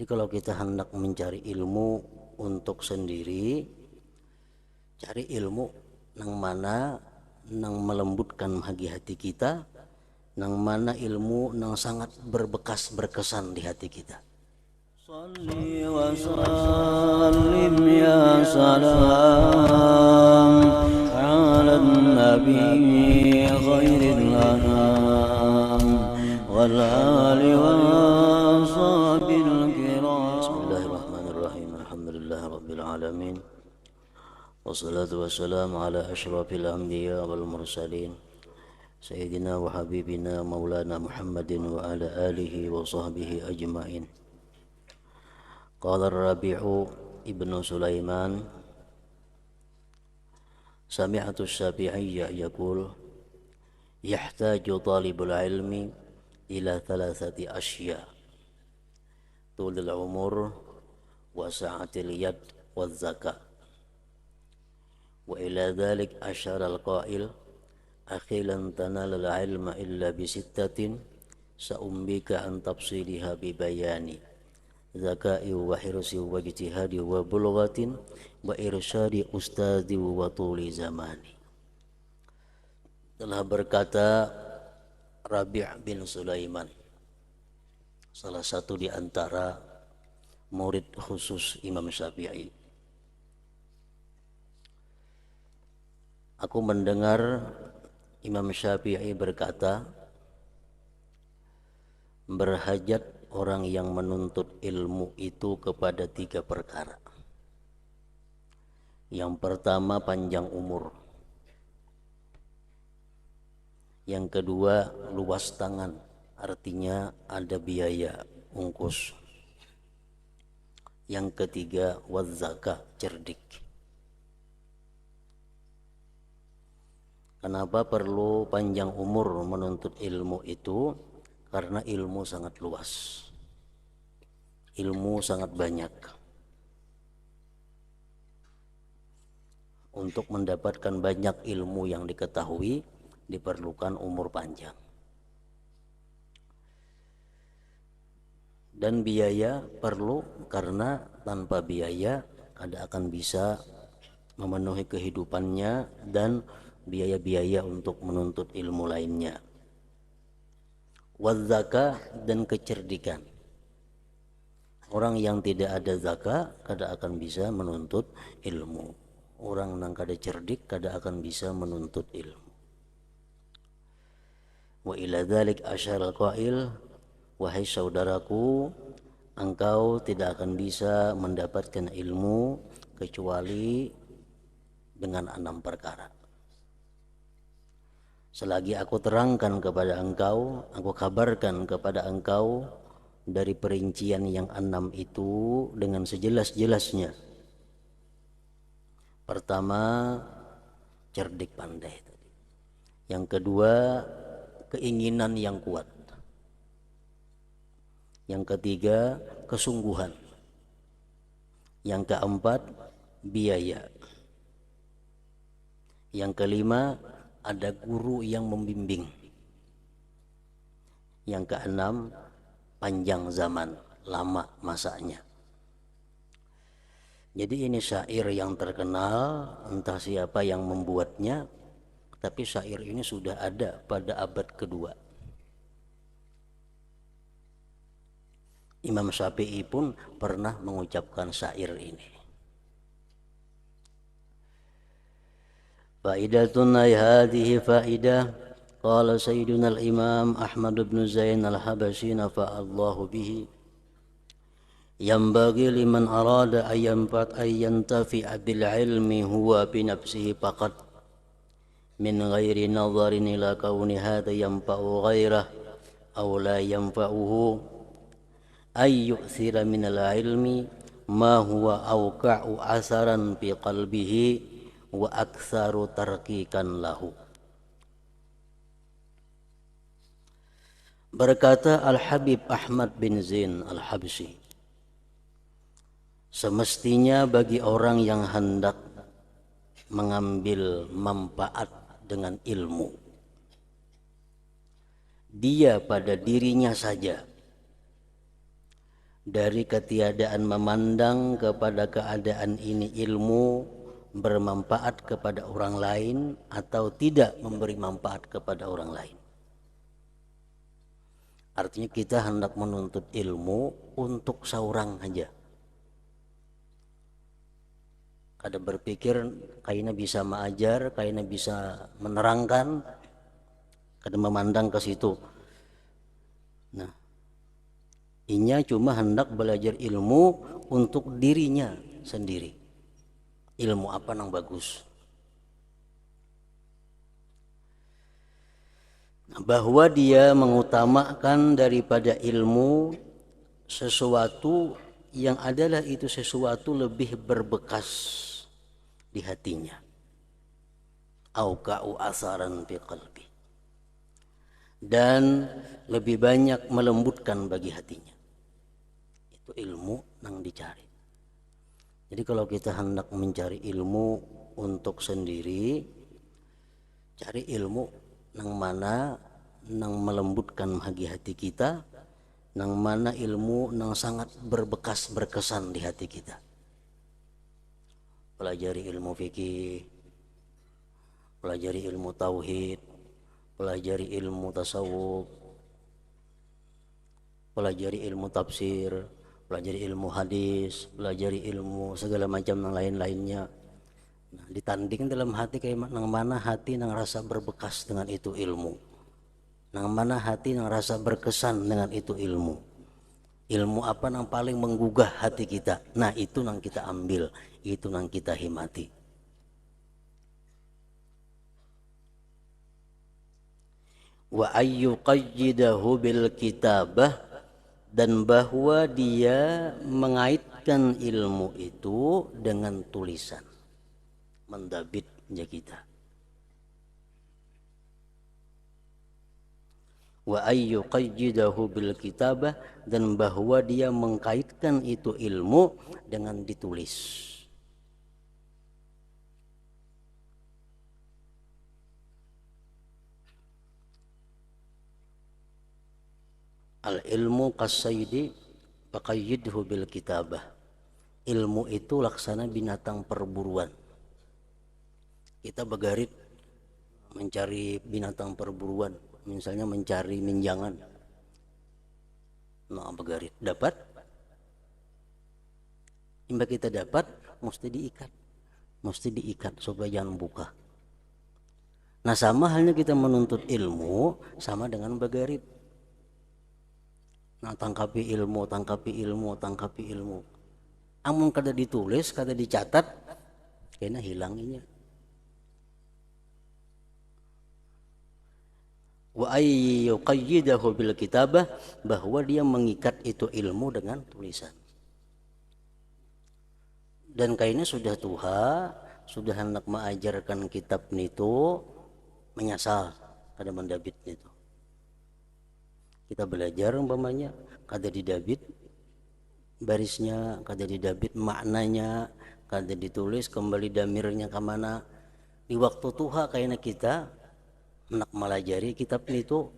Jadi kalau kita hendak mencari ilmu untuk sendiri, cari ilmu nang mana nang melembutkan hati kita, nang mana ilmu nang sangat berbekas berkesan di hati kita. صلي وسلم يا سلام على النبي خير الأنام والآل والصحب الكرام. Bismillahirrahmanirrahim. Alhamdulillah rabbil alamin. Wassalatu wassalamu ala asyrafil anbiya wal mursalin Sayyidina wa habibina maulana Muhammadin wa ala alihi wa sahbihi ajma'in. Qala Rabi'u ibnu Sulaiman sami'atu Syafi'iyya yaqul yahtaju talibul ilmi ila thalathati asya tulul umur wa sa'atil yad wa zakat wa ila dhalik asyara al-qail akhilan tanal al-ilma illa bisittatin sa'umbika an tafsiliha bibayani zakai wa hirsi wa ijtihadi wa bulghatin wa irsyadi ustadi wa tuli zamani. Telah berkata Rabi' bin Sulaiman, salah satu di antara murid khusus Imam Syafi'i. Aku mendengar Imam Syafi'i berkata, berhajat orang yang menuntut ilmu itu kepada 3 perkara. Yang pertama panjang umur. Yang kedua luas tangan, artinya ada biaya ungkus. Yang ketiga wazaka, cerdik. Kenapa perlu panjang umur menuntut ilmu itu? Karena ilmu sangat luas, ilmu sangat banyak. Untuk mendapatkan banyak ilmu yang diketahui diperlukan umur panjang. Dan biaya perlu, karena tanpa biaya kada akan bisa memenuhi kehidupannya dan biaya-biaya untuk menuntut ilmu lainnya. Wazaka, dan kecerdikan. Orang yang tidak ada zakat kada akan bisa menuntut ilmu. Orang yang kada cerdik kada akan bisa menuntut ilmu. Wa ila dzalik asyara al-qail, wahai saudaraku, engkau tidak akan bisa mendapatkan ilmu kecuali dengan 6 perkara. Selagi aku terangkan kepada engkau, aku kabarkan kepada engkau dari perincian yang 6 itu dengan sejelas-jelasnya. Pertama, cerdik pandai. Yang kedua, keinginan yang kuat. Yang ketiga, kesungguhan. Yang keempat, biaya. Yang kelima, ada guru yang membimbing. Yang keenam, panjang zaman, lama masanya. Jadi ini syair yang terkenal, entah siapa yang membuatnya, tapi syair ini sudah ada pada abad kedua. Imam Syafi'i pun pernah mengucapkan syair ini. Faidatun hadhihi faidah, qala sayyiduna al-imam Ahmad bin Zain al-Habashi nafa'allahu bihi, yanbaghi liman arada ayyantafi'a bil ilmi huwa bi nafsihi faqat min ghairi nadharin ila kauni hadha yanfa'u ghairah aw la yanfa'uhu ay yu'thira min al-ilmi ma huwa awqa'u asaran fi qalbihi wa aktsaru tarkikan lahu. Berkata Al-Habib Ahmad bin Zain Al-Habsyi, semestinya bagi orang yang hendak mengambil manfaat dengan ilmu, dia pada dirinya saja dari ketiadaan memandang kepada keadaan ini ilmu bermanfaat kepada orang lain atau tidak memberi manfaat kepada orang lain. Artinya kita hendak menuntut ilmu untuk seorang aja. Kada berpikir kayaknya bisa mengajar, kayaknya bisa menerangkan, kada memandang ke situ. Nah, inya cuma hendak belajar ilmu untuk dirinya sendiri. Ilmu apa yang bagus? Nah, bahwa dia mengutamakan daripada ilmu sesuatu yang adalah itu sesuatu lebih berbekas di hatinya. Au ka'u asaran fi qalbi. Dan lebih banyak melembutkan bagi hatinya. Itu ilmu yang dicari. Jadi kalau kita hendak mencari ilmu untuk sendiri, cari ilmu yang mana yang melembutkan bagi hati kita, yang mana ilmu yang sangat berbekas berkesan di hati kita. Pelajari ilmu fikih, pelajari ilmu tauhid, pelajari ilmu tasawuf, pelajari ilmu tafsir, pelajari ilmu hadis, pelajari ilmu segala macam yang lain-lainnya. Nah, ditanding dalam hati kayak nang mana hati nang rasa berbekas dengan itu ilmu, nang mana hati nang rasa berkesan dengan itu ilmu. Ilmu apa nang paling menggugah hati kita? Nah, itu nang kita ambil, itu nang kita himati. Wa ayyuqayyidahu bil kitabah, dan bahwa dia mengaitkan ilmu itu dengan tulisan, mendabitnya kita. Wa ayyuqayyidahu bil kitabah, dan bahwa dia mengkaitkan itu ilmu dengan ditulis. Al ilmu kasaydi faqayyidhu bil kitabah. Ilmu itu laksana binatang perburuan. Kita begarit mencari binatang perburuan, misalnya mencari minjangan. Nah, begarit dapat, imba kita dapat mesti diikat supaya jangan buka. Nah, sama halnya kita menuntut ilmu sama dengan begarit. Nah, tangkapi ilmu. Amun kada ditulis, kada dicatat, kena hilanginya. Wa ayyuqayyidahu bil kitabah, bahwa dia mengikat itu ilmu dengan tulisan. Dan kayaknya sudah sudah hendak mengajarkan kitab itu menyasal kada mendabit itu. Kita belajar umpamanya kada didabit barisnya, kada didabit maknanya, kada ditulis kembali damirnya ke mana. Di waktu tuha kayaknya kita hendak melajari kitab itu,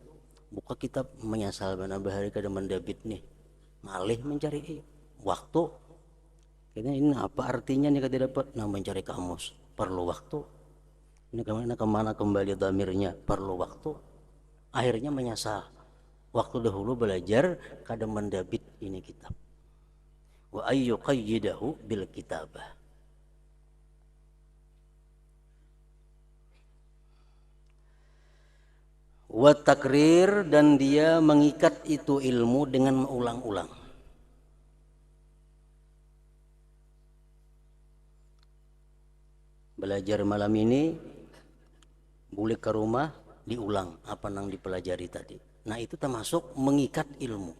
buka kitab menyasal mana bahari kada mendabit nih, malih mencari waktu. Kayaknya ini apa artinya nih kada dapat, nah mencari kamus perlu waktu. Ini kemana kembali damirnya perlu waktu. Akhirnya menyasal. Waktu dahulu belajar kada mendabit ini kitab. Wa ayyuqayyidahu bil kitabah. Wa takrir, dan dia mengikat itu ilmu dengan mengulang-ulang. Belajar malam ini, balik ke rumah diulang apa yang dipelajari tadi. Nah, itu termasuk mengikat ilmu.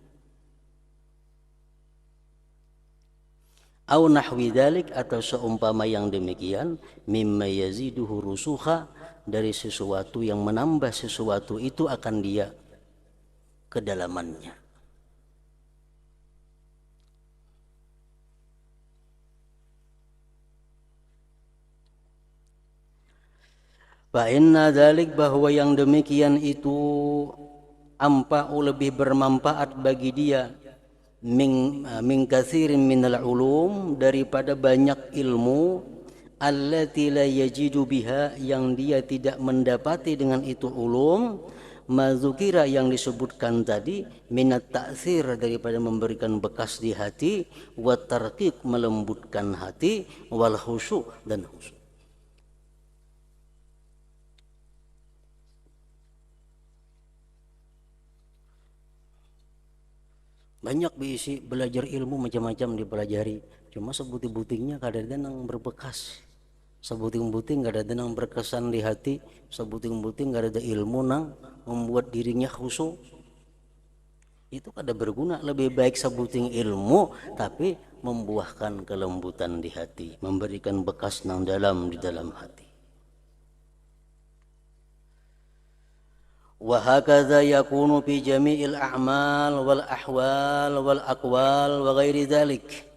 Au nahwi dzalik, atau seumpama yang demikian, mimma yaziduhu rusukha, dari sesuatu yang menambah sesuatu itu akan dia kedalamannya. Fa inna dzalik, bahwa yang demikian itu ampa'u lebih bermanfaat bagi dia min katsirin minal ulum, daripada banyak ilmu, allati la yajidu biha, yang dia tidak mendapati dengan itu ulum, mazukira, yang disebutkan tadi, minat ta'sir, daripada memberikan bekas di hati, wa tarqiq, melembutkan hati, wal khusyu, dan khusyuk. Banyak diisi belajar ilmu macam-macam dipelajari, cuma sebuting-butingnya kadang-kadang nang berbekas, sebuting-buting gak ada nang berkesan di hati, sebuting-buting gak ada ilmu nang membuat dirinya khusyuk. Itu kada berguna. Lebih baik sebuting ilmu tapi membuahkan kelembutan di hati, memberikan bekas nang dalam di dalam hati. Wa hakadha yakunu fi jami'il a'mal wal ahwal wal aqwal wa ghairi dzalik.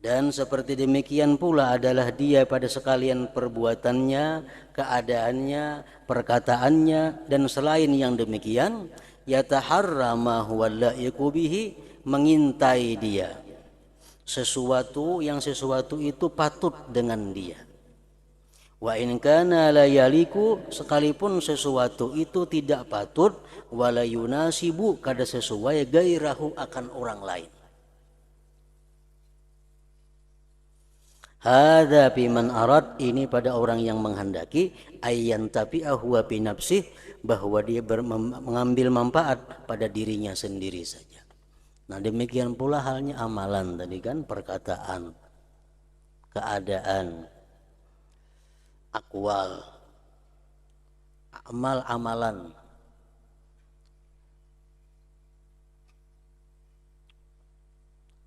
Dan seperti demikian pula adalah dia pada sekalian perbuatannya, keadaannya, perkataannya, dan selain yang demikian, yataharra ma huwa la'iqu bihi, mengintai dia sesuatu itu patut dengan dia. Wa in kana la yaliku, sekalipun sesuatu itu tidak patut, wala yunasibu, kada sesuai, gairahu, akan orang lain. Hadza fi man arad, ini pada orang yang menghendaki, ayyan tabi'ahu wa bi nafsih, bahwa dia mengambil manfaat pada dirinya sendiri saja. Nah, demikian pula halnya amalan tadi kan, perkataan, keadaan, akwal, amal, amalan.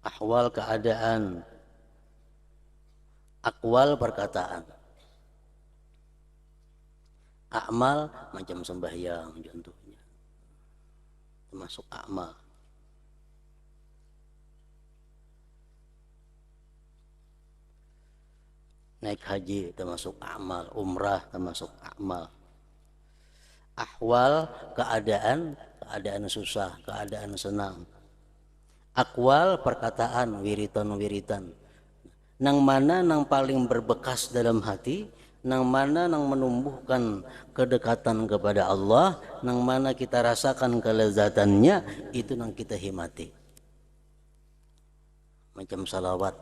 Ahwal, keadaan, akwal, perkataan. Amal macam sembahyang contohnya, termasuk amal. Naik haji termasuk amal, umrah termasuk amal. Ahwal, keadaan susah, keadaan senang. Akwal, perkataan, wiritan. Nang mana nang paling berbekas dalam hati, nang mana nang menumbuhkan kedekatan kepada Allah, nang mana kita rasakan kelezatannya, itu nang kita himati. Macam salawat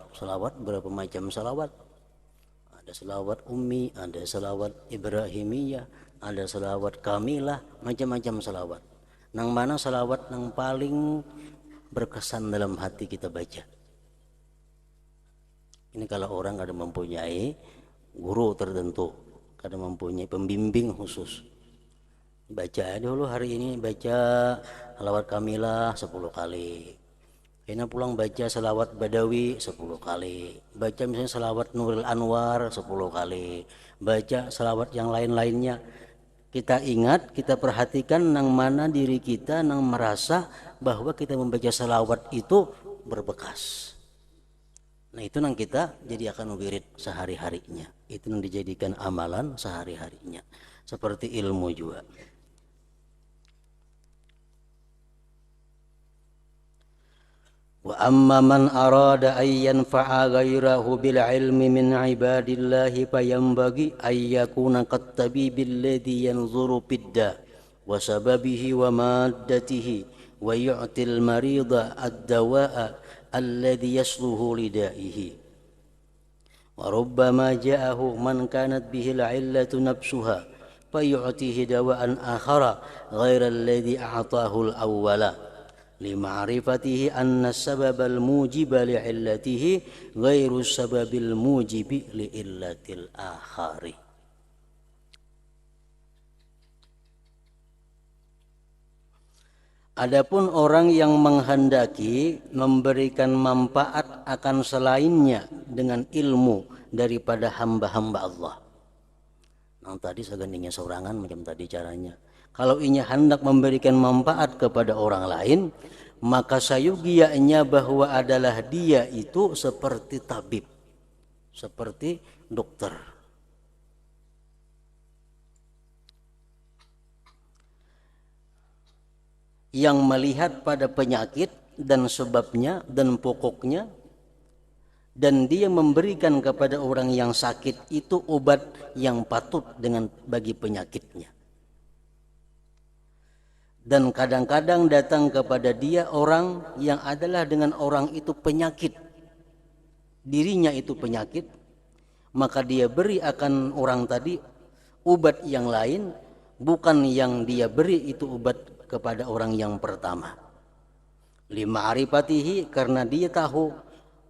berapa macam salawat? Ada salawat ummi, ada salawat ibrahimiyah, ada salawat kamilah, macam-macam salawat. Nang mana salawat nang paling berkesan dalam hati kita baca. Ini kalau orang kada mempunyai guru tertentu, kada mempunyai pembimbing khusus. Baca dulu hari ini, baca salawat kamilah 10 kali. Kena pulang baca salawat badawi 10 kali, baca misalnya salawat Nurul Anwar 10 kali, baca salawat yang lain-lainnya. Kita ingat, kita perhatikan nang mana diri kita nang merasa bahwa kita membaca salawat itu berbekas. Nah, itu nang kita jadi akan wirid sehari-harinya, itu nang dijadikan amalan sehari-harinya. Seperti ilmu juga. Wa amma man arada an yanfa'a ghairahu bil ilmi min ibadillahi fayambagi ay yakuna qad tabibil ladhi yanzuru bidda wa sababihi wa maddatihi wa yu'til marida ad-dawa'a alladhi yasluhu lidaihi. Wa rubbama ja'ahu man kanat bihi al-'illatu nafsuha fayu'tihi dawa'an akhara ghaira alladhi a'tahu al-awwala lima'rifatihi anna sababal mujiba li'illatihi ghairu sababil mujibi li'illatil akhari. Adapun orang yang menghendaki memberikan manfaat akan selainnya dengan ilmu daripada hamba-hamba Allah. Nah, tadi segantinya sorangan macam tadi caranya. Kalau ia hendak memberikan manfaat kepada orang lain, maka sayugianya bahwa adalah dia itu seperti tabib, seperti dokter. Yang melihat pada penyakit dan sebabnya dan pokoknya, dan dia memberikan kepada orang yang sakit itu obat yang patut bagi penyakitnya. Dan kadang-kadang datang kepada dia orang yang adalah dengan orang itu penyakit, dirinya itu penyakit, maka dia beri akan orang tadi obat yang lain, bukan yang dia beri itu obat kepada orang yang pertama. Lima arifatihi, karena dia tahu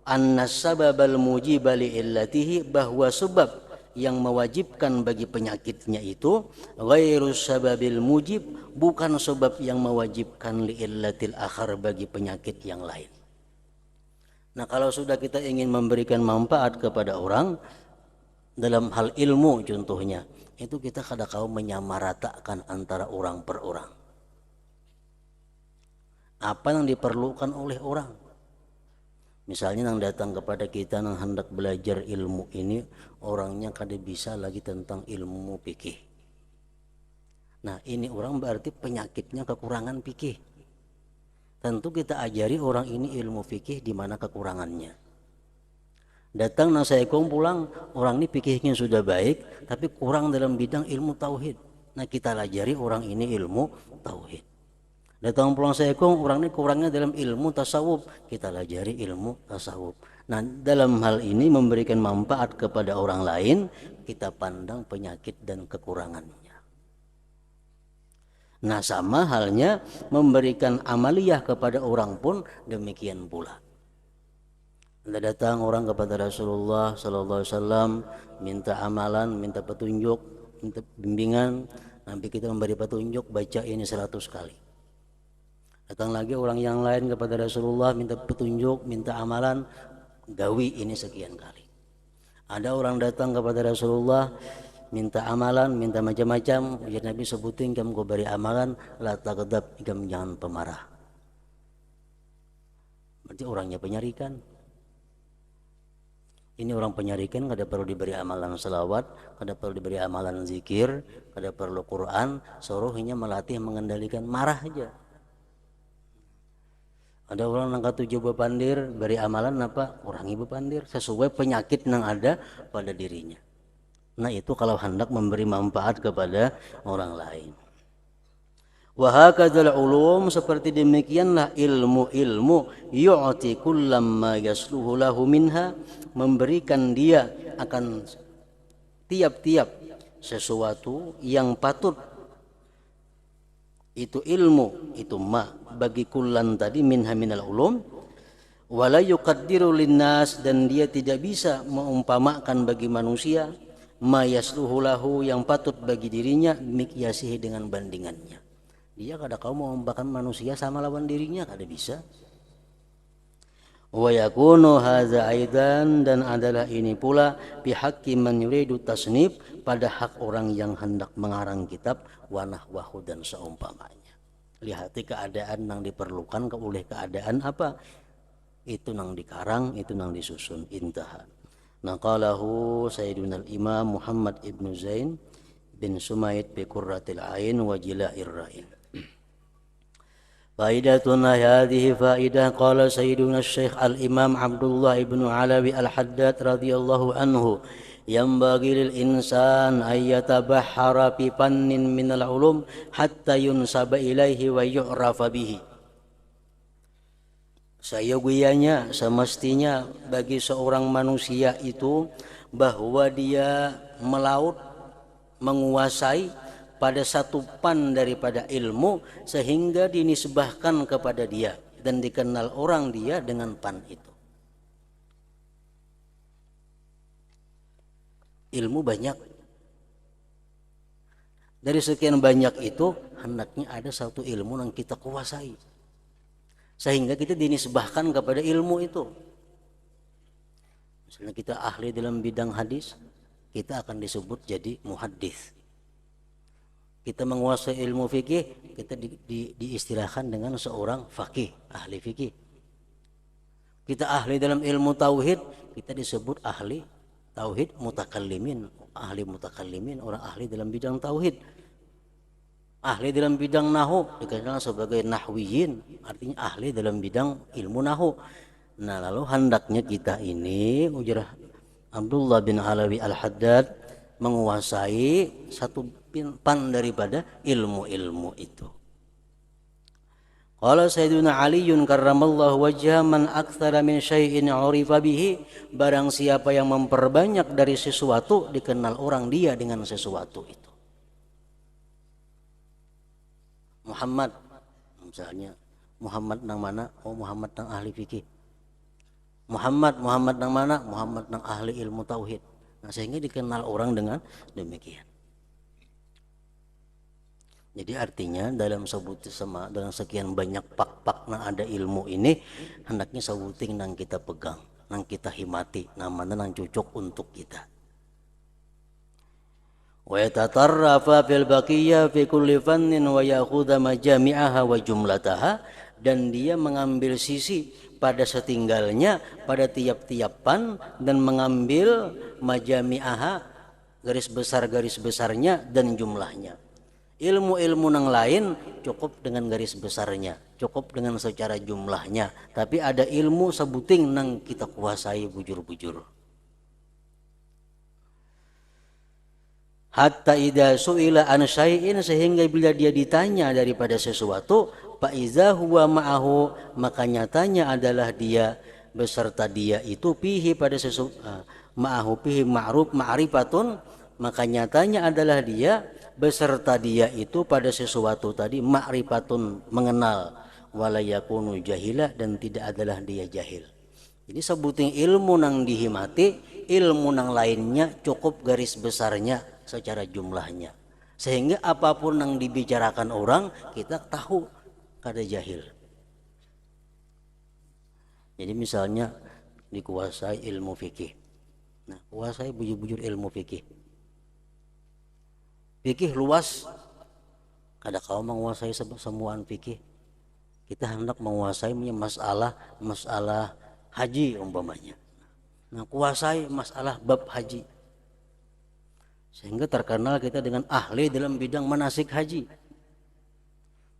anna sababal mujiba li illatihi, bahwa sebab yang mewajibkan bagi penyakitnya itu ghairu sababil mujib, bukan sebab yang mewajibkan li illatil akhar, bagi penyakit yang lain. Nah, kalau sudah kita ingin memberikan manfaat kepada orang dalam hal ilmu contohnya, itu kita kadang-kadang menyamaratakan antara orang per orang. Apa yang diperlukan oleh orang? Misalnya yang datang kepada kita yang hendak belajar ilmu ini, orangnya kada bisa lagi tentang ilmu fikih. Nah, ini orang berarti penyakitnya kekurangan fikih. Tentu kita ajari orang ini ilmu fikih di mana kekurangannya. Datang nang saya pulang, orang ini fikihnya sudah baik, tapi kurang dalam bidang ilmu tauhid. Nah, kita ajari orang ini ilmu tauhid. Datang pulang saya orang ini kurangnya dalam ilmu tasawuf, kita ajari ilmu tasawuf. Nah, dalam hal ini memberikan manfaat kepada orang lain, kita pandang penyakit dan kekurangannya. Nah, sama halnya memberikan amaliyah kepada orang pun demikian pula. Ada datang orang kepada Rasulullah sallallahu alaihi wasallam, minta amalan, minta petunjuk, minta bimbingan, nanti kita memberi petunjuk, baca ini 100 kali. Datang lagi orang yang lain kepada Rasulullah, minta petunjuk, minta amalan, gawi ini sekian kali. Ada orang datang kepada Rasulullah, minta amalan, minta macam-macam, ya Nabi sebutin kamu kau beri amalan, la taghdab, kamu jangan pemarah. Berarti orangnya penyarikan. Ini orang penyarikan, kada perlu diberi amalan salawat, kada perlu diberi amalan zikir, kada perlu Quran, suruhnya melatih mengendalikan marah aja. Ada orang yang katuju bepandir, beri amalan apa? Kurangi bepandir sesuai penyakit yang ada pada dirinya. Nah, itu kalau hendak memberi manfaat kepada orang lain. Wa hakadzal ulum, seperti demikianlah ilmu-ilmu, yu'ti kullam ma yasluhu lahu minha, memberikan dia akan tiap-tiap sesuatu yang patut itu ilmu, itu ma bagi kullan tadi minha minal ulum, wala yuqaddiru linnas, dan dia tidak bisa mengumpamakan bagi manusia ma yasluhu lahu, yang patut bagi dirinya, mikyasihi, dengan bandingannya. Dia kada kau mengumpamakan manusia sama lawan dirinya, kada bisa. Wa yakunu hadza aidan, dan adalah ini pula bihaqqi man yuridu tasnif, pada hak orang yang hendak mengarang kitab, wa nahwahu, dan seumpamanya. Lihati keadaan yang diperlukan oleh keadaan apa itu nang dikarang, itu nang disusun. Intaha. Naqalahu Sayyiduna al-Imam Muhammad ibn Zain bin Sumaid bi Qurratil Ain wa Jila'ir Ra'in. Faidatuna hadhihi faidah, qala Sayyiduna Syekh al-Imam Abdullah ibn Alawi al-Haddad radhiyallahu anhu, yanbaghi lil insan ay yatabahhara fi fannin minal ulum hatta yunsaba ilaihi wa yu'rafa bihi. Sayogianya, semestinya bagi seorang manusia itu bahwa dia melaut, menguasai pada satu pan daripada ilmu, sehingga dinisbahkan kepada dia dan dikenal orang dia dengan pan itu. Ilmu banyak. Dari sekian banyak itu, hendaknya ada satu ilmu yang kita kuasai, sehingga kita dinisbahkan kepada ilmu itu. Misalnya kita ahli dalam bidang hadis, kita akan disebut jadi muhaddis. Kita menguasai ilmu fikih, kita diistilahkan dengan seorang faqih, ahli fikih. Kita ahli dalam ilmu tauhid, kita disebut ahli tauhid mutakallimin, ahli mutakallimin, orang ahli dalam bidang tauhid. Ahli dalam bidang nahu dikenal sebagai nahwiyin, artinya ahli dalam bidang ilmu nahu. Nah, lalu hendaknya kita ini ujar Abdullah bin Alawi Al-Haddad menguasai satu pan daripada ilmu-ilmu itu. Qala Sayyiduna Aliun karramallahu wajhah man aktsara min syai'in 'urifa bihi, barang siapa yang memperbanyak dari sesuatu dikenal orang dia dengan sesuatu itu. Muhammad misalnya, Muhammad nang mana? Oh, Muhammad nang ahli fikih. Muhammad nang mana? Muhammad nang ahli ilmu tauhid. Nah, sehingga dikenal orang dengan demikian. Jadi artinya dalam sekian banyak pak-pak nang ada ilmu ini, hendaknya sabuting nang kita pegang, nang kita himati, namanya nang cocok untuk kita. Wa yatatarrafa fil baqiyya fi kulli fannin wa ya'khudha majami'aha wa jumlataha, dan dia mengambil sisi pada setinggalnya pada tiap-tiap pan dan mengambil majami'aha, garis besarnya dan jumlahnya. Ilmu-ilmu yang lain cukup dengan garis besarnya, cukup dengan secara jumlahnya, tapi ada ilmu sebuting nang kita kuasai bujur-bujur. Hatta idza su'ila an syai'in, sehingga bila dia ditanya daripada sesuatu, fa iza huwa ma'ahu, maka nyatanya adalah dia beserta dia itu pihi pada sesuatu, ma'ahu pihi ma'ruf ma'rifatun, maka nyatanya adalah dia beserta dia itu pada sesuatu tadi ma'rifatun, mengenal, wala yakunu jahila, dan tidak adalah dia jahil. Jadi sebuting ilmu nang dihimati, ilmu nang lainnya cukup garis besarnya secara jumlahnya, sehingga apapun yang dibicarakan orang kita tahu kada jahil. Jadi misalnya dikuasai ilmu fikih, nah kuasai bujur-bujur ilmu fikih. Fikih luas, kada kau menguasai semuaan fikih. Kita hendak menguasai masalah haji umpamanya. Nah, kuasai masalah bab haji, sehingga terkenal kita dengan ahli dalam bidang manasik haji.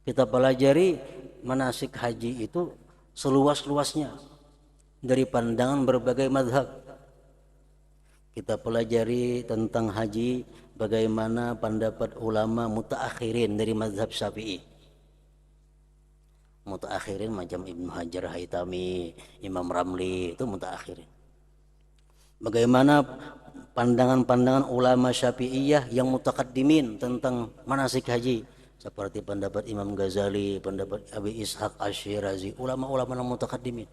Kita pelajari manasik haji itu seluas-luasnya dari pandangan berbagai mazhab. Kita pelajari tentang haji, bagaimana pendapat ulama mutaakhirin dari mazhab Syafi'i. Mutaakhirin macam Ibnu Hajar Haytami, Imam Ramli, itu mutaakhirin. Bagaimana pandangan-pandangan ulama Syafi'iyah yang mutakaddimin tentang manasik haji, seperti pendapat Imam Ghazali, pendapat Abi Ishaq Asy-Syirazi, ulama-ulama yang mutakaddimin.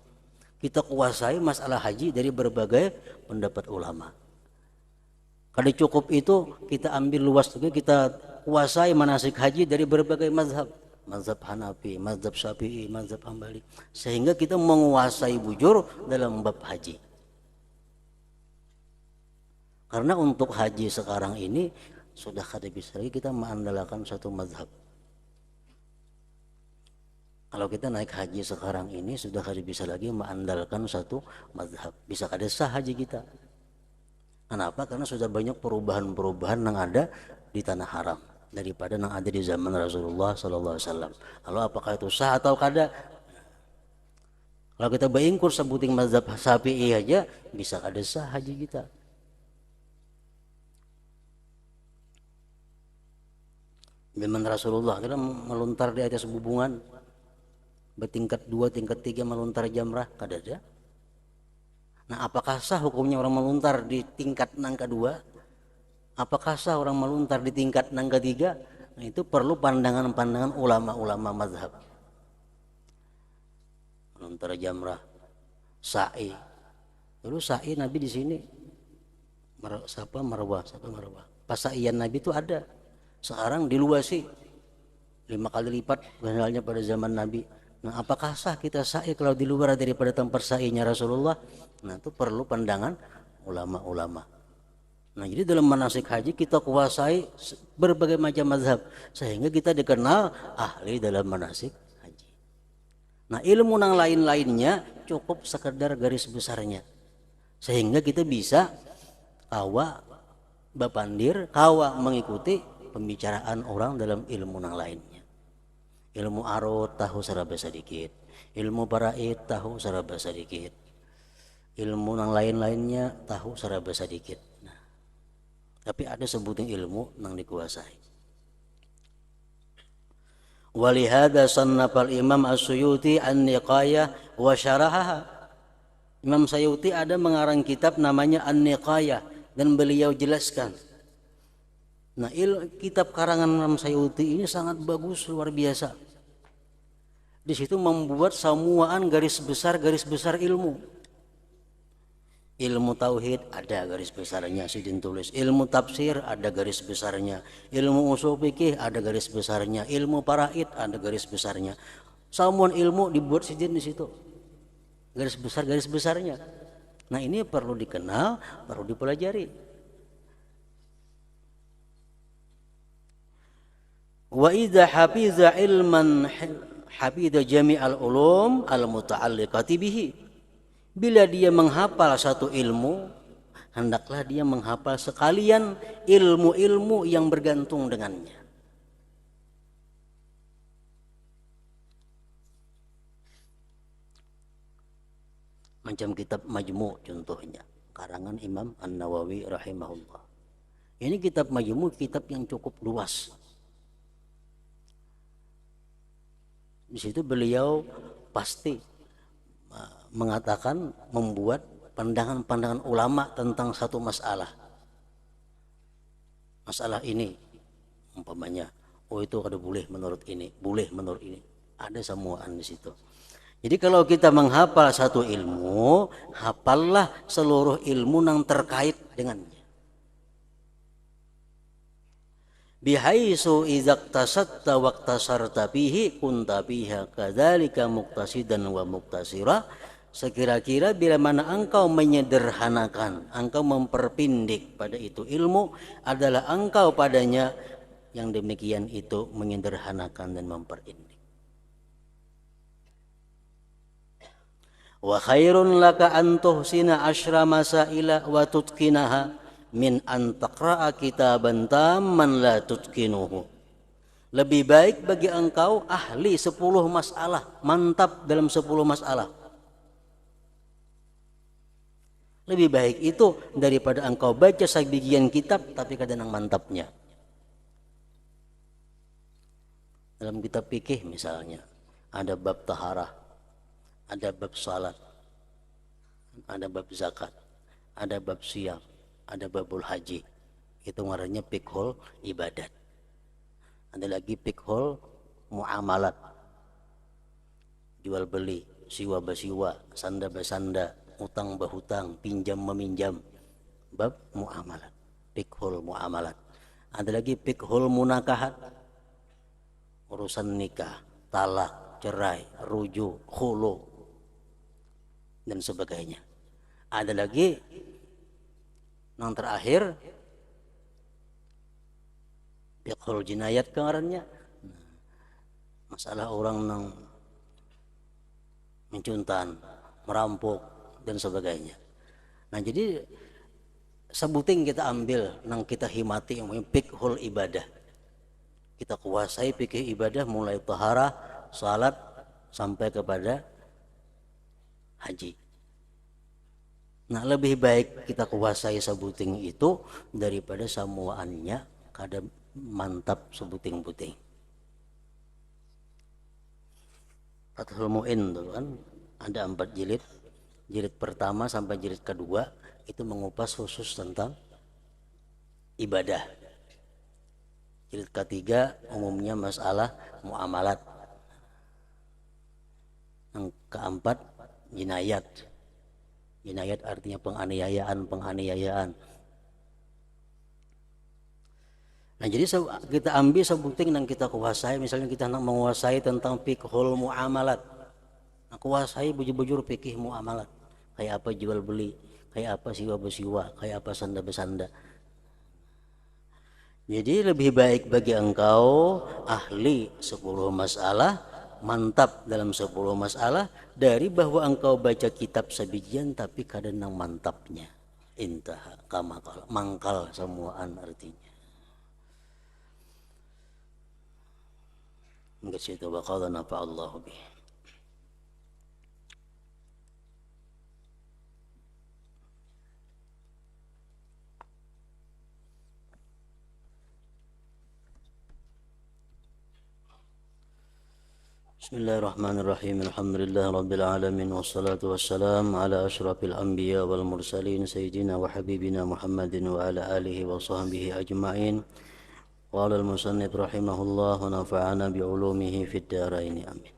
Kita kuasai masalah haji dari berbagai pendapat ulama. Kalau cukup itu kita ambil luas juga, kita kuasai manasik haji dari berbagai mazhab, mazhab Hanafi, mazhab Syafi'i, mazhab Hambali, sehingga kita menguasai bujur dalam bab haji. Karena untuk haji sekarang ini sudah kada bisa lagi kita mengandalkan satu mazhab. Kalau kita naik haji sekarang ini sudah kada bisa lagi mengandalkan satu mazhab. Bisa kada sah haji kita. Kenapa? Karena sudah banyak perubahan-perubahan yang ada di tanah haram daripada yang ada di zaman Rasulullah sallallahu alaihi wasallam. Lalu apakah itu sah atau kada? Kalau kita bayangkur sebuting mazhab Syafi'i aja bisa kada sah haji kita. Zaman Rasulullah kita melontar di atas bubungan bertingkat 2, tingkat 3 melontar jamrah, kada ada. Nah, apakah sah hukumnya orang melontar di tingkat nang kedua? Apakah sah orang melontar di tingkat nang ketiga? Nah, itu perlu pandangan-pandangan ulama-ulama mazhab. Melontar jamrah, sa'i. Dulu sa'i Nabi di sini marwah. Pas sa'ian Nabi itu ada. Sekarang diluasi 5 kali lipat misalnya pada zaman Nabi. Nah, apakah sah kita sa'i kalau di luar daripada tempat sa'inya Rasulullah? Nah, itu perlu pandangan ulama-ulama. Nah, jadi dalam manasik haji kita kuasai berbagai macam mazhab, sehingga kita dikenal ahli dalam manasik haji. Nah, ilmu yang lain-lainnya cukup sekedar garis besarnya, sehingga kita bisa kawa bapandir, kawa mengikuti pembicaraan orang dalam ilmu yang lainnya. Ilmu arut tahu seraba sedikit, ilmu paraid tahu seraba sedikit, ilmu yang lain-lainnya tahu seraba sedikit. Nah, tapi ada sebutan ilmu yang dikuasai. Walihada sannafal Imam As-Suyuti An-Niqayah wa syarahaha. Imam Suyuti ada mengarang kitab namanya An-Niqayah dan beliau jelaskan. Nah, kitab karangan Imam Suyuti ini sangat bagus, luar biasa. Di situ membuat samuaan garis besar ilmu. Ilmu tauhid ada garis besarnya, sidin tulis. Ilmu tafsir ada garis besarnya. Ilmu usul fikih ada garis besarnya. Ilmu paraid ada garis besarnya. Samuan ilmu dibuat sidin di situ. Garis besarnya. Nah, ini perlu dikenal, perlu dipelajari. Wa idza hafiza ilman hafiza jami'al ulum al-muta'alliqati bihi. Bila dia menghafal satu ilmu, hendaklah dia menghafal sekalian ilmu-ilmu yang bergantung dengannya. Macam kitab Majmu' contohnya, karangan Imam An-Nawawi rahimahullah. Ini kitab Majmu' kitab yang cukup luas. Di situ beliau pasti mengatakan, membuat pandangan-pandangan ulama tentang satu masalah. Masalah ini umpamanya, oh itu kada boleh menurut ini, boleh menurut ini. Ada samuaan di situ. Jadi kalau kita menghafal satu ilmu, hafallah seluruh ilmu yang terkait dengannya. Bihaisu idzaqtasatta waqtasarta bihi kunta biha kadzalika muqtasidan wa muqtasira. Sekira-kira bila mana engkau menyederhanakan, engkau memperpindik pada itu ilmu, adalah engkau padanya yang demikian itu menyederhanakan dan memperindik. Wa khairun laka an tuhsina asyra masaila wa tutqinaha min an taqra'a kitaban tamman la tutqinuhu. Lebih baik bagi engkau ahli 10 masalah, mantap dalam 10 masalah. Lebih baik itu daripada engkau baca sebagian kitab tapi kadang mantapnya. Dalam kitab fikih misalnya, ada bab taharah, ada bab salat, ada bab zakat, ada bab siyam, ada babul haji. Itu ngarannya fiqhul ibadat. Ada lagi fiqhul muamalat, jual beli, siwa basiwa, sanda basanda, utang bahutang, pinjam meminjam, bab muamalat, fiqhul muamalat. Ada lagi fiqhul munakahat, urusan nikah, talak, cerai, rujuk, khulu dan sebagainya. Ada lagi yang terakhir fiqhul jinayat kengarannya, masalah orang yang mencuntan, merampok dan sebagainya. Nah, jadi sebuting kita ambil nang kita himati yang fiqhul ibadah. Kita kuasai fikih ibadah mulai taharah, salat sampai kepada haji. Nah, lebih baik kita kuasai sebuting itu daripada samuaannya kada mantap sebuting-buting. Fathul Mu'in tuh kan ada 4 jilid. Jilid pertama sampai jilid kedua itu mengupas khusus tentang ibadah. Jilid ketiga umumnya masalah muamalat. Yang keempat jinayat. Jinayat artinya penganiayaan. Nah, jadi kita ambil sebuting yang kita kuasai. Misalnya kita nak menguasai tentang fiqhul muamalat. Nah, kuasai bujur-bujur fikih muamalat. Kayak apa jual beli, kayak apa siwa besiwa, kayak apa sanda besanda. Jadi lebih baik bagi engkau ahli 10 masalah, mantap dalam 10 masalah, dari bahwa engkau baca kitab sebijian tapi kadang mantapnya. Intah kamakal, mangkal semuaan artinya. Hingga situ wa qala nafa'allahu bih. Bismillahirrahmanirrahim. Alhamdulillah rabbil alamin wassalatu wassalam ala asyrafil anbiya wal mursalin sayyidina wa habibina Muhammadin wa ala alihi wa sahbihi ajma'in. Qala al-musannif rahimahullah wa nafa'ana bi ulumihi fid dharain amin.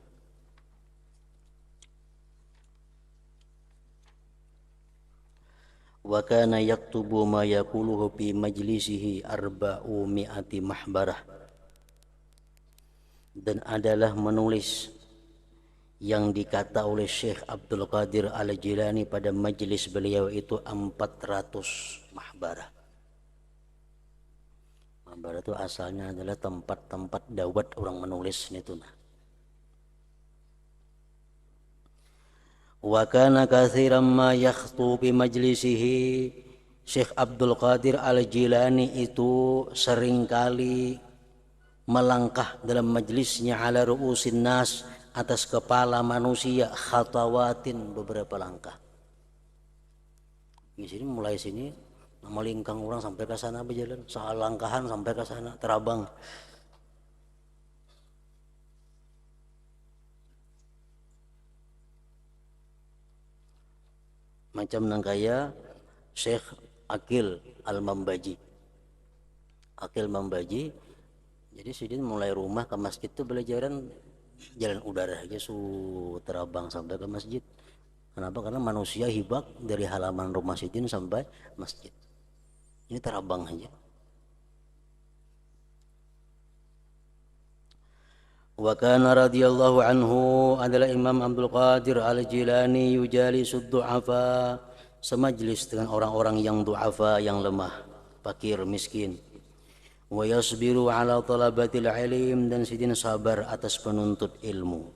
Wa kana yaktubu ma yaquluhu fi majlisihi arba'u mi'ati mahbarah, dan adalah menulis yang dikata oleh Syekh Abdul Qadir Al-Jilani pada majlis beliau itu 400 mahbarah. Mahbarah itu asalnya adalah tempat-tempat dawat orang menulis itu. Wa kana katsiran ma yakhtu bi majlisihi. Syekh Abdul Qadir Al-Jilani itu seringkali melangkah dalam majlisnya ala ru'usin nas, atas kepala manusia, khatawatin, beberapa langkah. Di sini mulai sini melingkang orang sampai ke sana berjalan, soal langkahan sampai ke sana terabang. Macam nangkaya Syekh Aqil Al-Mambaji. Aqil Mambaji, jadi sidin mulai rumah ke masjid itu belajaran jalan udara aja terabang sampai ke masjid. Kenapa? Karena manusia hibak dari halaman rumah sidin sampai masjid. Ini terabang aja. Wa kana radhiyallahu anhu, adalah Imam Abdul Qadir Al-Jilani yujalisud du'afa, semajlis dengan orang-orang yang du'afa, yang lemah, fakir, miskin. Wa yasbiru ala talabatil ilm, dan sidin sabar atas penuntut ilmu.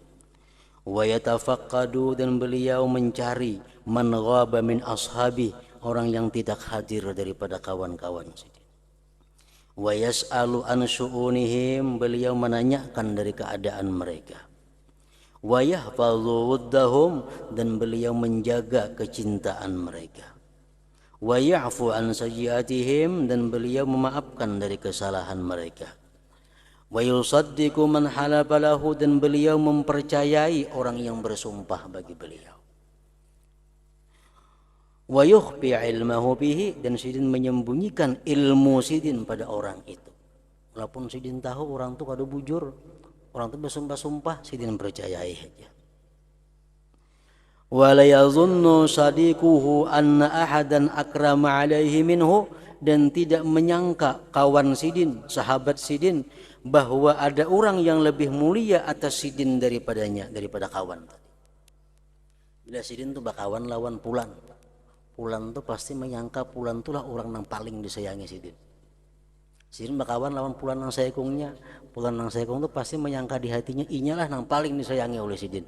Wa yatafaqqadu, dan beliau mencari man ghaba min ashabi, orang yang tidak hadir daripada kawan-kawan sidin. Wa yas'alu an syu'unihim, beliau menanyakan dari keadaan mereka. Wa yahfazu wuddahum, dan beliau menjaga kecintaan mereka. Wa ya'fu an sayyi'atihim, dan beliau memaafkan dari kesalahan mereka. Wa yusaddiqu man halafa lahu, dan beliau mempercayai orang yang bersumpah bagi beliau. Wa yukhfi ilmahu bihi, dan sidin menyembunyikan ilmu sidin pada orang itu. Walaupun sidin tahu orang itu kada bujur, orang itu bersumpah-sumpah, sidin percayai saja. Wa la yazunnu sadiquhu anna ahadan akrama alaihi minhu, dan tidak menyangka kawan sidin, sahabat sidin, bahwa ada orang yang lebih mulia atas sidin daripadanya, daripada kawan. Bila sidin itu bakawan lawan Pulan, Pulan itu pasti menyangka Pulan itulah orang yang paling disayangi sidin. Sidin bakawan lawan Pulan nang saekungnya, Pulan nang saekung itu pasti menyangka di hatinya inyalah yang paling disayangi oleh sidin.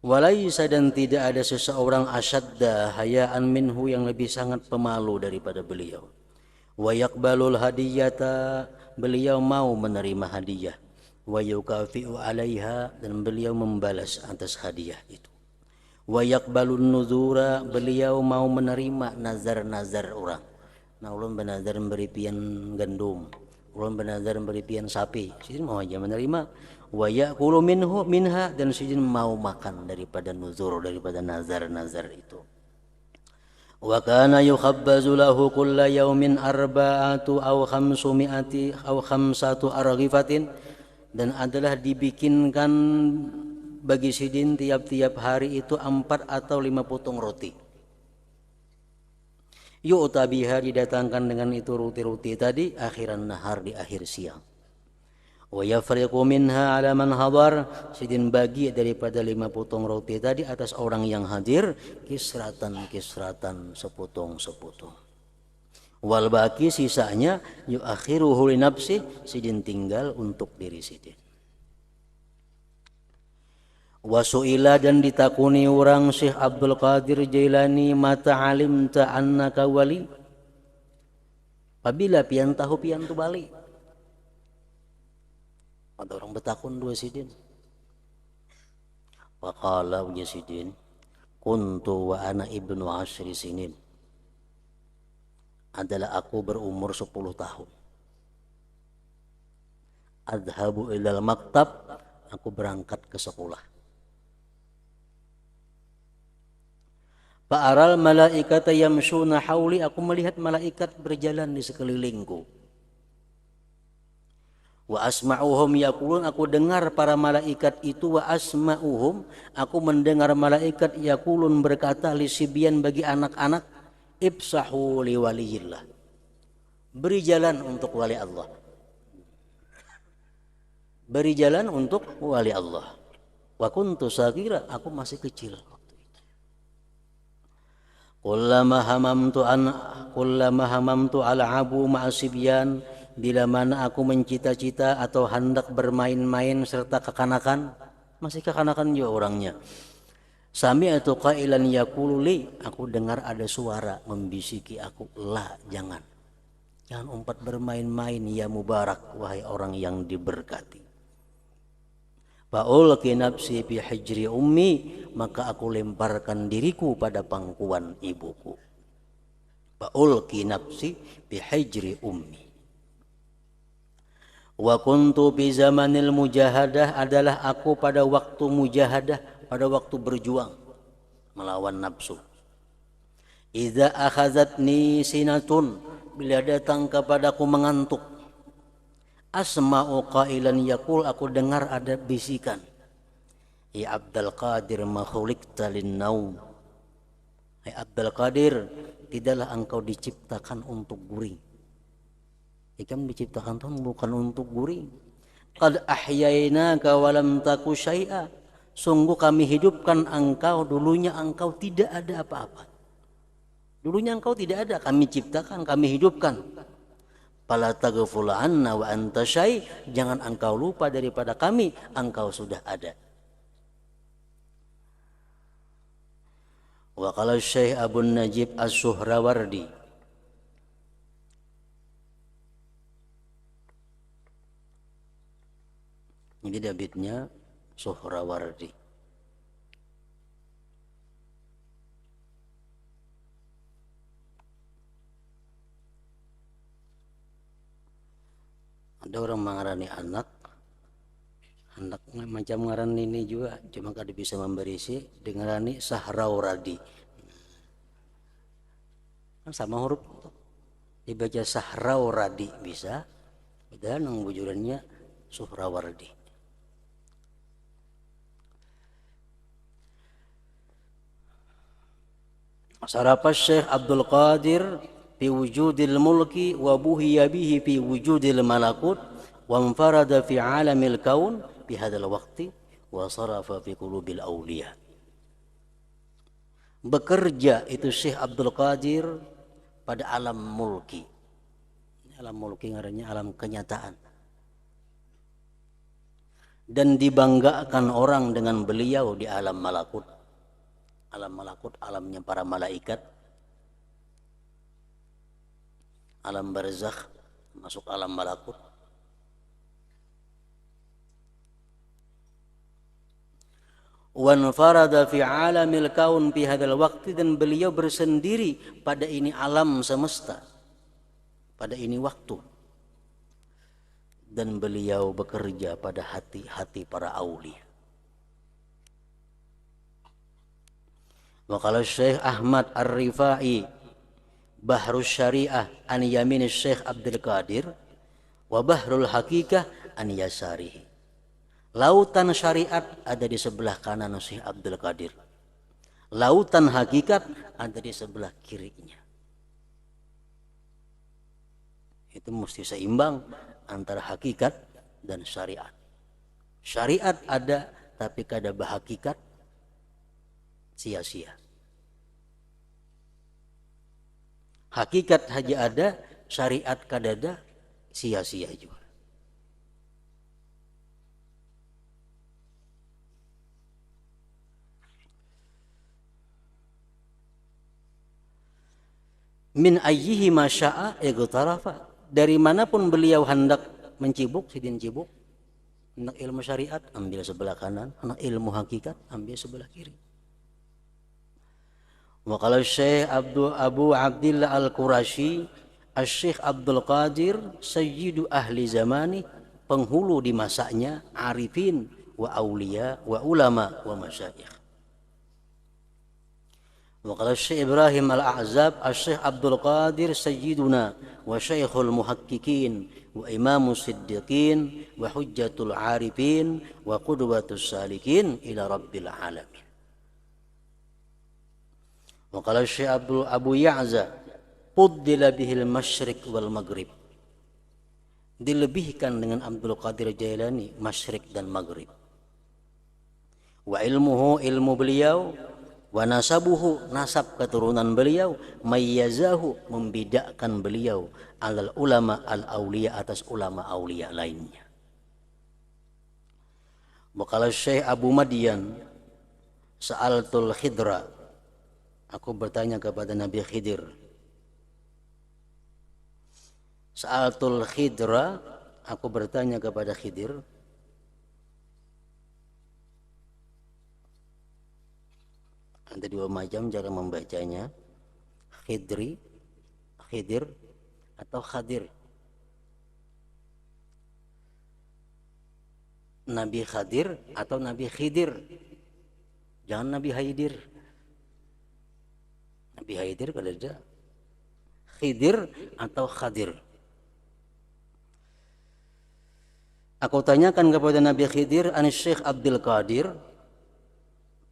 Walaisa, dan tidak ada seseorang asyadda hayaan minhu, yang lebih sangat pemalu daripada beliau. Wa yaqbalul hadiyata, beliau mau menerima hadiah. Wa yukafi'u alaiha, dan beliau membalas atas hadiah itu. Wa yaqbalun nuzura, beliau mau menerima nazar-nazar orang. Nah, ulun benazar memberi pian gandum, ulun benazar memberi pian sapi, sidin mau aja menerima. Wa ya'kulu minha, dan sidin mau makan daripada nuzur, daripada nazar-nazar itu. Wa kana yukhabbazu lahu kulla yaumin arba'atu aw khamsumi'ati aw khamsatu arghifatin, dan adalah dibikinkan bagi sidin tiap-tiap hari itu 4 atau 5 potong roti. Yu'ta biha, didatangkan dengan itu roti-roti tadi, akhiran nahar, di akhir siang. Wa yafriqu minha ala man hadar, sidin bagi daripada 5 potong roti tadi atas orang yang hadir, kisratan sepotong. Wal baki, sisanya yuakhiruhu li nafsi, sidin tinggal untuk diri sidin. Wa su'ila, dan ditakuni orang Syekh Abdul Qadir Jailani, mata alimta annaka wali, Apabila pian tahu pian tu balik. Ada orang bertakun dua sidin. Waqala uja sidin, kuntu wa ana ibnu asyri sinin. Adalah aku berumur 10 tahun. Adhabu ilal maktab, aku berangkat ke sekolah. Fa'aral malaikata yamshuna hauli, aku melihat malaikat berjalan di sekelilingku. Wa asma'uhum yaqulun, aku dengar para malaikat itu. Wa asma'uhum, aku mendengar malaikat yaqulun berkata lisibyan bagi anak-anak, ibsahu li waliyillah, beri jalan untuk wali Allah, beri jalan untuk wali Allah. Wa kuntu sagira, aku masih kecil waktu itu. Kullama hamamtu al'abu ma'asibyan, bila mana aku mencita-cita atau hendak bermain-main serta kekanakan, masih kekanakan juga orangnya. Sami'tu qailan yaqulu li, aku dengar ada suara membisiki aku, la, jangan umpat bermain-main ya Mubarak, wahai orang yang diberkati. Fa'ulqi nafsi fi hijri ummi, maka aku lemparkan diriku pada pangkuan ibuku. Fa'ulqi nafsi fi hijri ummi. Wa kuntu bi zamanil mujahadah, adalah aku pada waktu mujahadah, pada waktu berjuang melawan nafsu. Idza akhazatni sinatun, bila datang kepadaku mengantuk. Asma'u qailan yaqul, aku dengar ada bisikan, ya Abdul Qadir ma khuliqta lin-naum, hai Abdul Qadir, tidaklah engkau diciptakan untuk guring. Ikam diciptakan Tuhan bukan untuk guring. Qad ahyainaka wa lam taku syai'a, sungguh kami hidupkan engkau, dulunya engkau tidak ada apa-apa. Dulunya engkau tidak ada, kami ciptakan, kami hidupkan. Fala taghful anna wa anta syai', jangan engkau lupa daripada kami, engkau sudah ada. Wa qala Syekh Abu Najib As-Suhrawardi, ini dabitnya Suhrawardi. Ada orang mengarani anak macam ngaran ini juga, cuma kada bisa memberi si dengarani Sahrawardi. Kan sama huruf dibaca Sahrawardi bisa, padahal nang bujurannya Suhrawardi. Sarapa Syekh Abdul Qadir fi wujudil mulki wa buhiya bihi fi wujudil malakut wa anfarada fi alamil kaun fi hadzal waqti wa sarafa fi qulubil awliya. Bekerja itu Syekh Abdul Qadir pada alam mulki. Alam mulki ngarannya alam kenyataan. Dan dibanggakan orang dengan beliau di alam malakut. Alam malakut alamnya para malaikat. Alam barzakh masuk alam malakut. Wanfarada fi alamil kaun fi hadzal waqti, dan beliau bersendiri pada ini alam semesta, pada ini waktu. Dan beliau bekerja pada hati-hati para aulia. Wa qala Syekh Ahmad Ar-Rifai Bahrus Syariah an yamin Syekh Abdul Qadir wa Bahrul Hakikah an yasarihi. Lautan syariat ada di sebelah kanan Syekh Abdul Qadir. Lautan hakikat ada di sebelah kirinya. Itu mesti seimbang antara hakikat dan syariat. Syariat ada tapi kada bahakikat, sia-sia. Hakikat haja ada, syariat kada ada, sia-sia juga. min ayyihi ma syaa igtarafa, dari manapun beliau hendak mencibuk, sidin cibuk, hendak ilmu syariat ambil sebelah kanan, hendak ilmu hakikat ambil sebelah kiri. Wa qala Syekh Abu Abdillah Al-Qurashi, Syekh Abdul Qadir sayyidu ahli zamani, penghulu di masanya, arifin wa aulia wa ulama wa masyayikh. Wa qala Syekh Ibrahim Al-A'zab, Syekh Abdul Qadir sayyiduna wa syekhul muhaqqiqin wa imamus siddiqin wa hujjatul arifin wa qudwatus salikin ila rabbil alamin. Wa qala Syekh Abu Ya'za, fuddila bihil masyriq wal maghrib, dilebihkan dengan Abdul Qadir Jailani masyriq dan maghrib. Wa ilmuhu, ilmu beliau, wa nasabuhu, nasab keturunan beliau, mayyazahu, membedakan beliau, alal ulama al auliya, atas ulama auliya lainnya. Wa qala Syekh Abu Madian, sa'altul Khidra, aku bertanya kepada Nabi Khidir. Sa'altul Khidra, aku bertanya kepada Khidir. Ada dua macam cara membacanya, Khidri, Khidir, atau Khadir. Nabi Khadir atau Nabi Khidir, jangan Nabi Haidir. Nabi Haidir kalau ada, Khidir atau Khadir. Aku tanyakan kepada Nabi Khidir, an Syekh Abdul Qadir.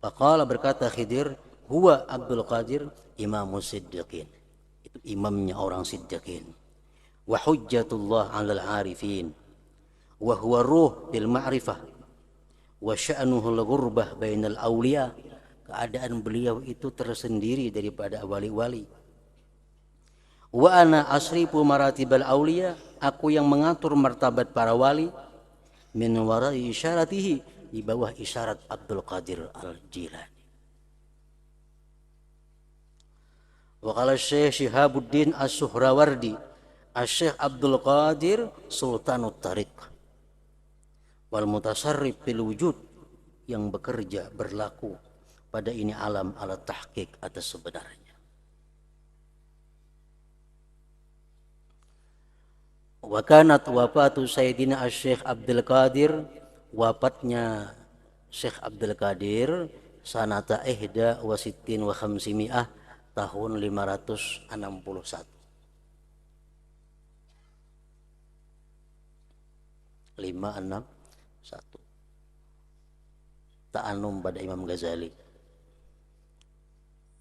Faqala, berkata Khidir, huwa Abdul Qadir imamus siddiqin, itu imamnya orang siddiqin, wa hujjatullah 'alal 'arifin, wa huwa ruh bil ma'rifah, wa sya'nuhu al-ghurbah bainal awliya, keadaan beliau itu tersendiri daripada wali-wali. Wa ana asrifu maratibal awliya, aku yang mengatur martabat para wali, min warai isyaratihi, di bawah isyarat Abdul Qadir Al-Jilani. Wa qala Syekh Shihabuddin As-Suhrawardi, Syekh Abdul Qadir Sultanut Tariq wal mutasarrif fil wujud, yang bekerja berlaku pada ini alam ala tahqiq, atas sebenarnya. Wa kanat wafatu Sayyidina Syekh Abdul Qadir, wafatnya Syekh Abdul Qadir sanata ihda wa sittin wa khamsimi'ah, tahun 561. 561. Ta'anum pada Imam Ghazali.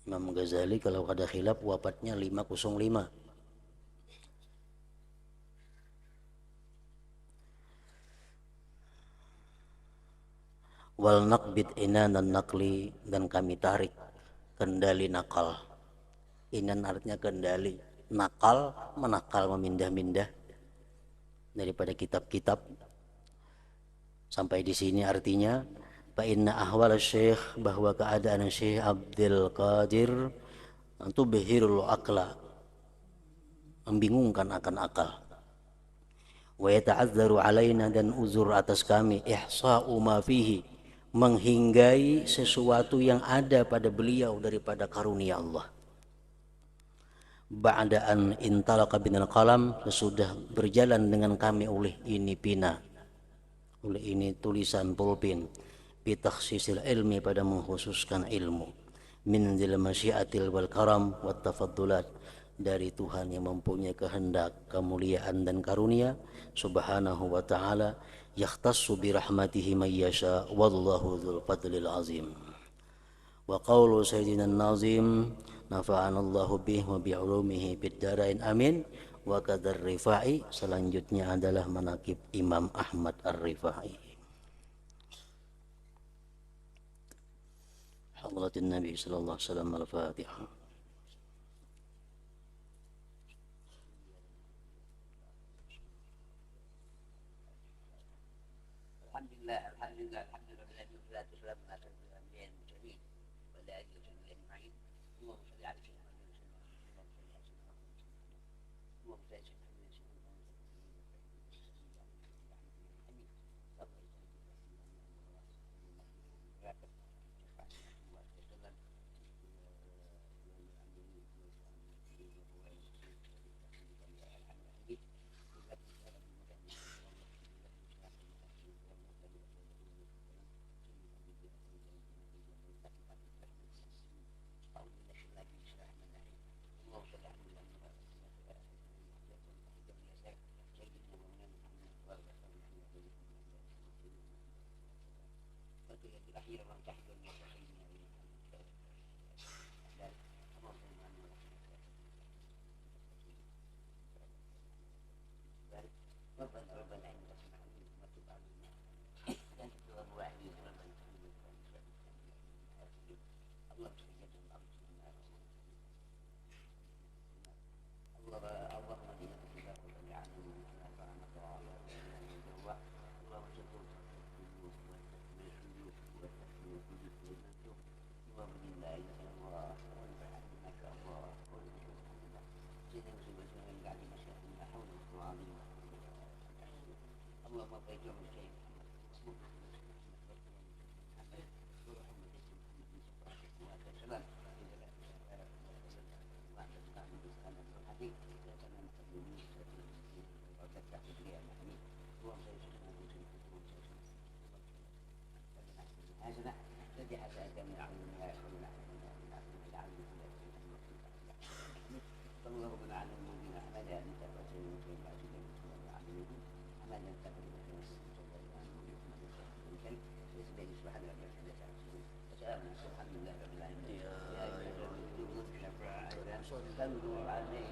Imam Ghazali kalau ada khilaf wafatnya 505. Wal naqbid inanan naqli, dan kami tarik kendali nakal. Inan artinya kendali, nakal menakal, memindah-mindah daripada kitab-kitab. Sampai di sini artinya fa inna ahwal syekh, bahwa keadaan Syekh Abdul Qadir tubhirul aqla, membingungkan akan akal. Wa yata'azzaru alaina, dan uzur atas kami, ihsa'u ma fihi, menghinggai sesuatu yang ada pada beliau daripada karunia Allah. Ba'daan intalaqa binal qalam, sesudah berjalan dengan kami oleh ini pina, oleh ini tulisan pulpen, bi takhsisil ilmi, pada mengkhususkan ilmu, min dzil masyiatil wal karam wat tafaddulat, dari Tuhan yang mempunyai kehendak, kemuliaan dan karunia subhanahu wa ta'ala, yakhtassu bi rahmatihi may yasha, wallahu dzul fadlil azim. Wa qawlu sayyidina an-nazim, nafa'anallahu bih wa bi ulumihi bid darain amin. Wa kadar Rifai, selanjutnya adalah manaqib Imam Ahmad Ar-Rifai. Hadratin Nabi sallallahu alaihi wasallam. Al-Fatihah. Alhamdulillah, alhamdulillah, alhamdulillah, alhamdulillah, الأخيرة من تحت المتخين ربنا إن تسمعني وتب علينا أنت الواحد ربنا الله تخيل الأرض اللهم دينك كتاب الله عنه أطعمك وعلى الله اللهم شكرك اللهم لا إله إلا الله ونفعنك الله سيدنا وسيدنا من بعد ما شاء الله حوله وعظيم اللهم بارك له الشيء الذي حسأت من عونها ومن صلى ربنا على المؤمنين حمدا أن تفسر وكيف عزيزا وعلمه حمدا تفسر وكيف سبحان الله وسلام الحمد لله رب العالمين يا أيها الذين آمنوا